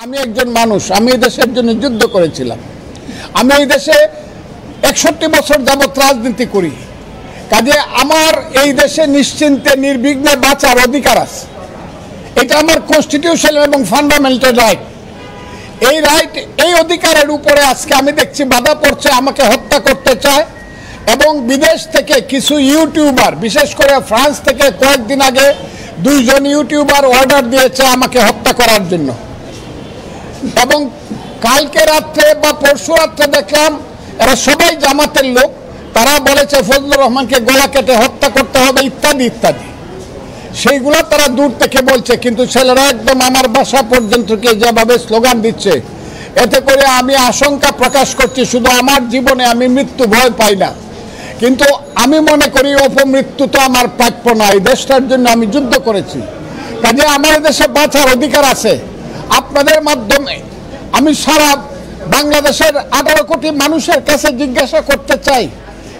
আমি একজন মানুষ, আমি এই দেশের জন্য যুদ্ধ করেছিলাম। আমি এই দেশে 61 বছর যাবত রাজনীতি করি। কাজে আমার এই দেশে নিশ্চিন্তে নির্বিঘ্নে বাঁচার অধিকার আছে। এটা আমার কনস্টিটিউশন এবং ফান্ডামেন্টাল রাইট। এই রাইট, এই অধিকারের উপরে আজকে আমি দেখছি বাধা পড়ছে, আমাকে হত্যা করতে চায়। এবং বিদেশ থেকে কিছু ইউটিউবার, বিশেষ করে ফ্রান্স থেকে কয়েকদিন আগে 2 জন ইউটিউবার অর্ডার দিয়েছে আমাকে হত্যা করার জন্য। এবং কালকে রাত্রে বা পরশু রাত্রে দেখলাম এরা সবাই জামাতের লোক, তারা বলেছে ফজলুর রহমানকে গলা কেটে হত্যা করতে হবে ইত্যাদি ইত্যাদি। সেইগুলো তারা দূর থেকে বলছে, কিন্তু ছেলেরা একদম আমার বাসা পর্যন্ত যেভাবে স্লোগান দিচ্ছে, এতে করে আমি আশঙ্কা প্রকাশ করছি। শুধু আমার জীবনে আমি মৃত্যু ভয় পাই না, কিন্তু আমি মনে করি অপমৃত্যু তো আমার প্রাপ্য নয়। এই দেশটার জন্য আমি যুদ্ধ করেছি, কাজে আমার দেশে বাঁচার অধিকার আছে। আপনাদের মাধ্যমে আমি সারা বাংলাদেশের 18 কোটি মানুষের কাছে জিজ্ঞাসা করতে চাই,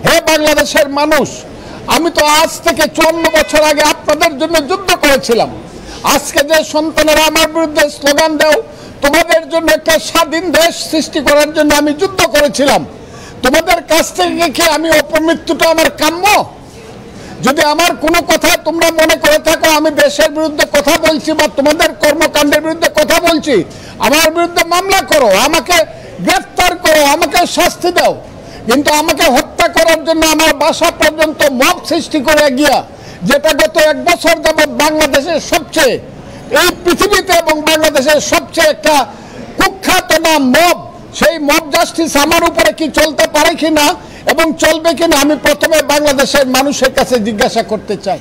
হে বাংলাদেশের মানুষ, আমি তো আজ থেকে 54 বছর আগে আপনাদের জন্য যুদ্ধ করেছিলাম। আজকে যে সন্তানেরা আমার বিরুদ্ধে স্লোগান দাও, তোমাদের জন্য একটা স্বাধীন দেশ সৃষ্টি করার জন্য আমি যুদ্ধ করেছিলাম। তোমাদের কাছ থেকে কি আমি অপমৃত্যুটা আমার কাম্য? যদি আমার কোনো কথা তোমরা মনে করে থাকো আমি দেশের বিরুদ্ধে কথা বলছি বা তোমাদের কর্মকাণ্ডের বিরুদ্ধে কথা বলছি, আমার বিরুদ্ধে মামলা করো, আমাকে গ্রেফতার করো, আমাকে শাস্তি দাও। কিন্তু আমাকে হত্যা করার জন্য আমার বাসা পর্যন্ত মব সৃষ্টি করে গিয়া, যেটা গত 1 বছর যাবৎ বাংলাদেশের সবচেয়ে, এই পৃথিবীতে এবং বাংলাদেশের সবচেয়ে একটা কুখ্যাত নাম মব, সেই মব জাস্টিস আমার উপরে কি চলতে পারে কিনা এবং চলবে কিনা আমি প্রথমে বাংলাদেশের মানুষের কাছে জিজ্ঞাসা করতে চাই।